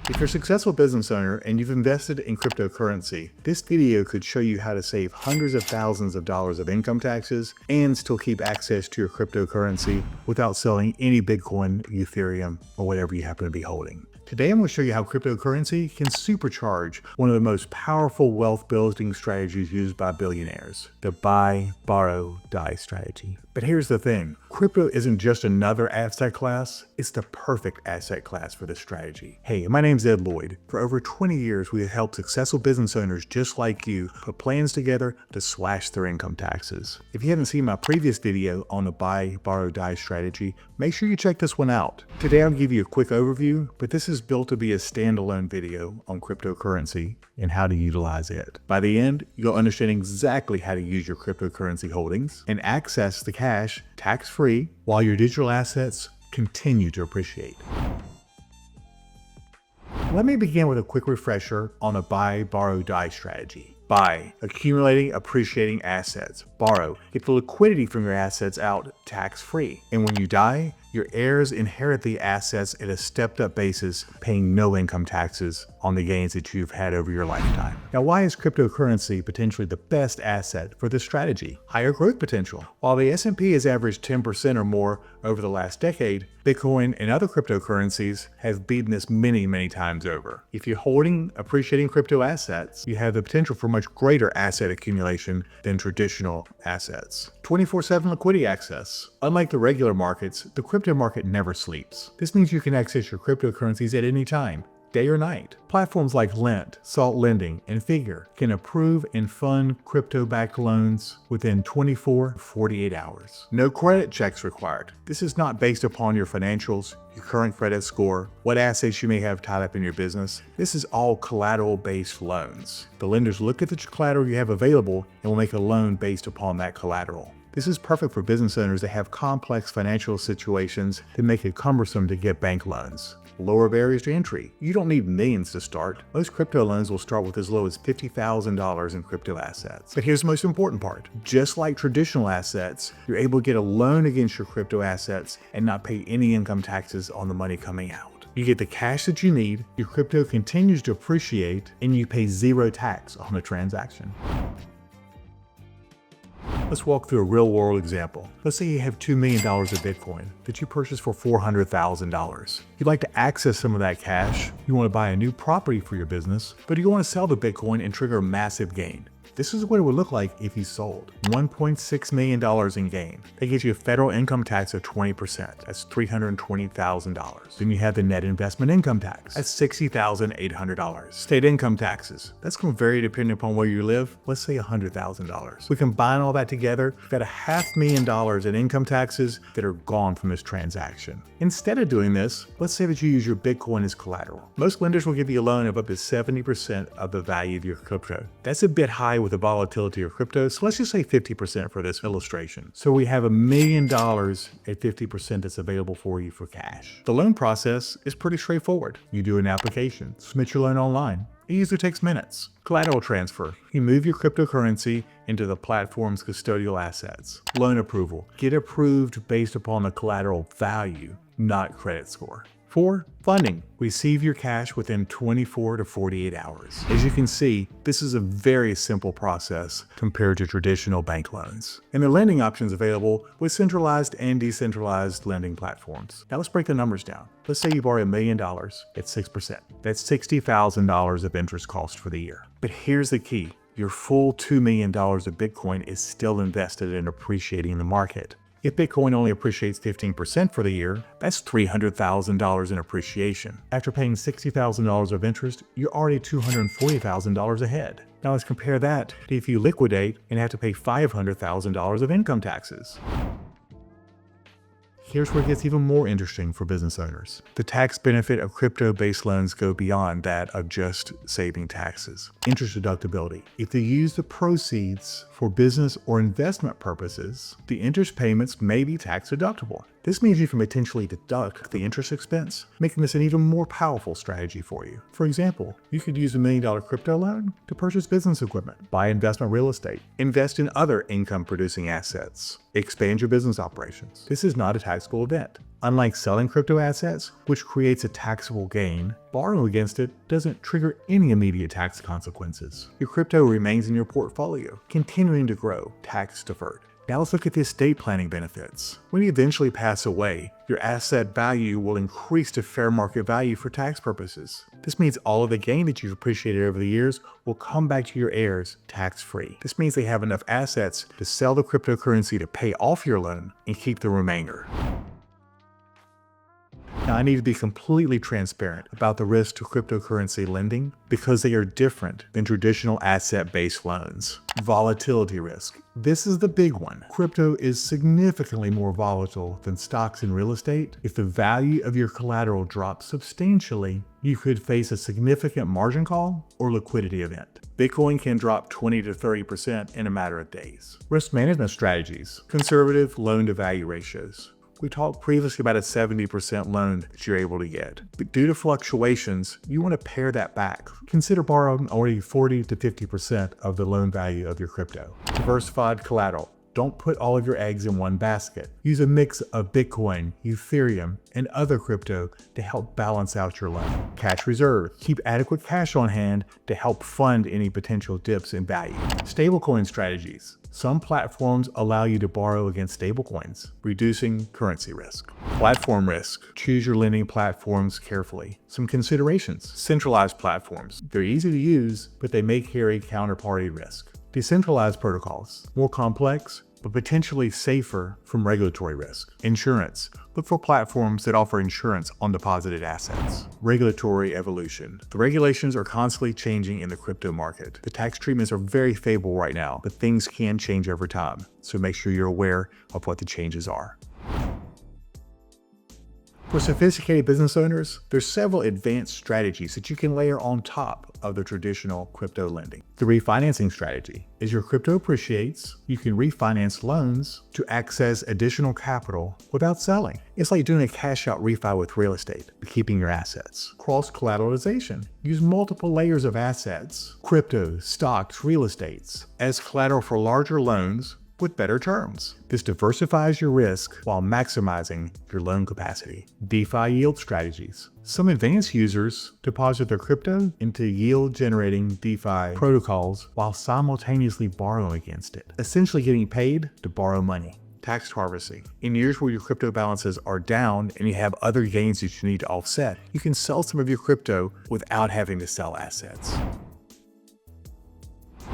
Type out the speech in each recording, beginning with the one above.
If you're a successful business owner and you've invested in cryptocurrency, this video could show you how to save hundreds of thousands of dollars of income taxes and still keep access to your cryptocurrency without selling any Bitcoin, Ethereum, or whatever you happen to be holding. Today I'm going to show you how cryptocurrency can supercharge one of the most powerful wealth building strategies used by billionaires, the buy, borrow, die strategy. But here's the thing, crypto isn't just another asset class, it's the perfect asset class for this strategy. Hey, my name's Ed Lloyd. For over 20 years, we have helped successful business owners just like you put plans together to slash their income taxes. If you haven't seen my previous video on the buy, borrow, die strategy, make sure you check this one out. Today I'll give you a quick overview, but this is built to be a standalone video on cryptocurrency and how to utilize it. By the end, you'll understand exactly how to use your cryptocurrency holdings and access the cash tax-free while your digital assets continue to appreciate. Let me begin with a quick refresher on a buy, borrow, die strategy. Buy, accumulating, appreciating assets. Borrow, get the liquidity from your assets out tax-free. And when you die, your heirs inherit the assets at a stepped-up basis, paying no income taxes on the gains that you've had over your lifetime. Now, why is cryptocurrency potentially the best asset for this strategy? Higher growth potential. While the S&P has averaged 10% or more over the last decade, Bitcoin and other cryptocurrencies have beaten this many times over. If you're holding appreciating crypto assets, you have the potential for much greater asset accumulation than traditional assets. 24/7 liquidity access. Unlike the regular markets, the crypto market never sleeps. This means you can access your cryptocurrencies at any time, day or night. Platforms like Lent, Salt Lending, and Figure can approve and fund crypto-backed loans within 24 to 48 hours. No credit checks required. This is not based upon your financials, your current credit score, what assets you may have tied up in your business. This is all collateral-based loans. The lenders look at the collateral you have available and will make a loan based upon that collateral. This is perfect for business owners that have complex financial situations that make it cumbersome to get bank loans. Lower barriers to entry. You don't need millions to start. Most crypto loans will start with as low as $50,000 in crypto assets. But here's the most important part. Just like traditional assets, you're able to get a loan against your crypto assets and not pay any income taxes on the money coming out. You get the cash that you need, your crypto continues to appreciate, and you pay zero tax on the transaction. Let's walk through a real-world example. Let's say you have $2 million of Bitcoin that you purchased for $400,000. You'd like to access some of that cash. You want to buy a new property for your business, but you want to sell the Bitcoin and trigger a massive gain. This is what it would look like if you sold $1.6 million in gain. That gives you a federal income tax of 20%. That's $320,000. Then you have the net investment income tax. That's $60,800. State income taxes. That's going to vary depending upon where you live. Let's say $100,000. We combine all that together, you've got $500,000 in income taxes that are gone from this transaction. Instead of doing this, let's say that you use your Bitcoin as collateral. Most lenders will give you a loan of up to 70% of the value of your crypto. That's a bit high with the volatility of crypto, so let's just say 50% for this illustration. So we have $1 million at 50% that's available for you for cash. The loan process is pretty straightforward. You do an application, submit your loan online. It usually takes minutes. Collateral transfer. You move your cryptocurrency into the platform's custodial assets. Loan approval. Get approved based upon the collateral value, not credit score. 4. Funding. Receive your cash within 24 to 48 hours. As you can see, this is a very simple process compared to traditional bank loans. And the lending options available with centralized and decentralized lending platforms. Now let's break the numbers down. Let's say you borrow $1 million at 6%. That's $60,000 of interest cost for the year. But here's the key. Your full $2 million of Bitcoin is still invested in appreciating in the market. If Bitcoin only appreciates 15% for the year, that's $300,000 in appreciation. After paying $60,000 of interest, you're already $240,000 ahead. Now let's compare that to if you liquidate and have to pay $500,000 of income taxes. Here's where it gets even more interesting for business owners. The tax benefit of crypto-based loans go beyond that of just saving taxes. Interest deductibility. If you use the proceeds for business or investment purposes, the interest payments may be tax deductible. This means you can potentially deduct the interest expense, making this an even more powerful strategy for you. For example, you could use $1 million crypto loan to purchase business equipment, buy investment real estate, invest in other income-producing assets, expand your business operations. This is not a taxable event. Unlike selling crypto assets, which creates a taxable gain, borrowing against it doesn't trigger any immediate tax consequences. Your crypto remains in your portfolio, continuing to grow, tax deferred. Now let's look at the estate planning benefits. When you eventually pass away, your asset value will increase to fair market value for tax purposes. This means all of the gain that you've appreciated over the years will come back to your heirs tax-free. This means they have enough assets to sell the cryptocurrency to pay off your loan and keep the remainder. Now, I need to be completely transparent about the risk to cryptocurrency lending because they are different than traditional asset-based loans. Volatility risk. This is the big one. Crypto is significantly more volatile than stocks and real estate. If the value of your collateral drops substantially, you could face a significant margin call or liquidity event. Bitcoin can drop 20 to 30% in a matter of days. Risk management strategies. Conservative loan-to-value ratios. We talked previously about a 70% loan that you're able to get. But due to fluctuations, you want to pare that back. Consider borrowing only 40 to 50% of the loan value of your crypto. Diversified collateral. Don't put all of your eggs in one basket. Use a mix of Bitcoin, Ethereum, and other crypto to help balance out your loan. Cash reserve. Keep adequate cash on hand to help fund any potential dips in value. Stablecoin strategies. Some platforms allow you to borrow against stablecoins, reducing currency risk. Platform risk. Choose your lending platforms carefully. Some considerations. Centralized platforms. They're easy to use, but they may carry counterparty risk. Decentralized protocols. More complex, but potentially safer from regulatory risk. Insurance. Look for platforms that offer insurance on deposited assets. Regulatory evolution. The regulations are constantly changing in the crypto market. The tax treatments are very favorable right now, but things can change over time. So make sure you're aware of what the changes are. For sophisticated business owners, there's several advanced strategies that you can layer on top of the traditional crypto lending. The refinancing strategy. As your crypto appreciates, you can refinance loans to access additional capital without selling. It's like doing a cash out refi with real estate, but keeping your assets. Cross-collateralization. Use multiple layers of assets, crypto, stocks, real estates, as collateral for larger loans with better terms. This diversifies your risk while maximizing your loan capacity. DeFi yield strategies. Some advanced users deposit their crypto into yield-generating DeFi protocols while simultaneously borrowing against it, essentially getting paid to borrow money. Tax harvesting. In years where your crypto balances are down and you have other gains that you need to offset, you can sell some of your crypto without having to sell assets.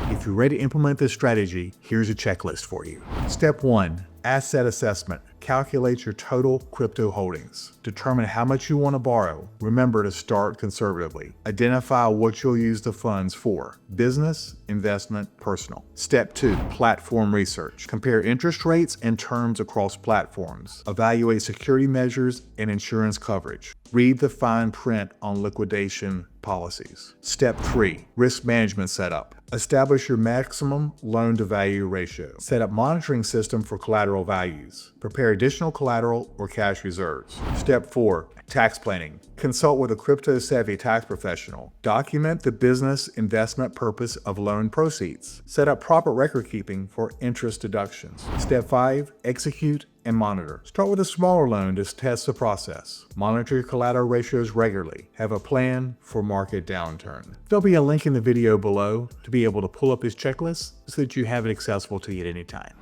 If you're ready to implement this strategy, here's a checklist for you. Step 1, asset assessment. Calculate your total crypto holdings. Determine how much you want to borrow. Remember to start conservatively. Identify what you'll use the funds for: business, investment, personal. Step 2, platform research. Compare interest rates and terms across platforms. Evaluate security measures and insurance coverage. Read the fine print on liquidation policies. Step 3, risk management setup. Establish your maximum loan-to-value ratio. Set up monitoring system for collateral values. Prepare additional collateral or cash reserves. Step 4, tax planning. Consult with a crypto-savvy tax professional. Document the business investment purpose of loan proceeds. Set up proper record keeping for interest deductions. Step 5, execute and monitor. Start with a smaller loan to test the process. Monitor your collateral ratios regularly. Have a plan for market downturn. There'll be a link in the video below to be able to pull up this checklist so that you have it accessible to you at any time.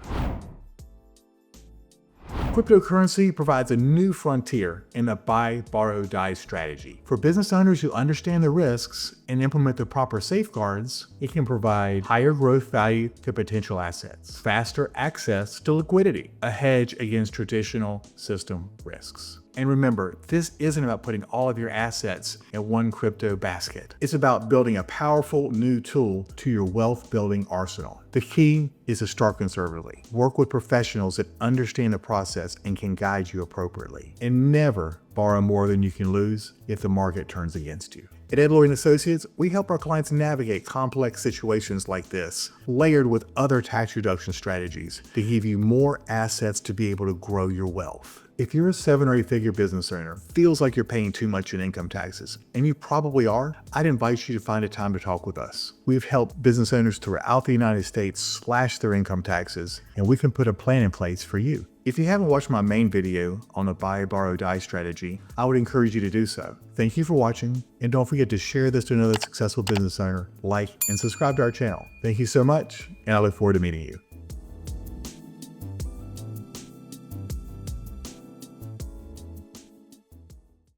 Cryptocurrency provides a new frontier in the buy, borrow, die strategy. For business owners who understand the risks and implement the proper safeguards, it can provide higher growth value to potential assets, faster access to liquidity, a hedge against traditional system risks. And remember, this isn't about putting all of your assets in one crypto basket. It's about building a powerful new tool to your wealth building arsenal. The key is to start conservatively. Work with professionals that understand the process and can guide you appropriately. And never borrow more than you can lose if the market turns against you. At Ed Lloyd & Associates, we help our clients navigate complex situations like this, layered with other tax reduction strategies to give you more assets to be able to grow your wealth. If you're a 7 or 8 figure business owner, feels like you're paying too much in income taxes, and you probably are, I'd invite you to find a time to talk with us. We've helped business owners throughout the United States slash their income taxes, and we can put a plan in place for you. If you haven't watched my main video on the buy, borrow, die strategy, I would encourage you to do so. Thank you for watching, and don't forget to share this to another successful business owner, like, and subscribe to our channel. Thank you so much, and I look forward to meeting you.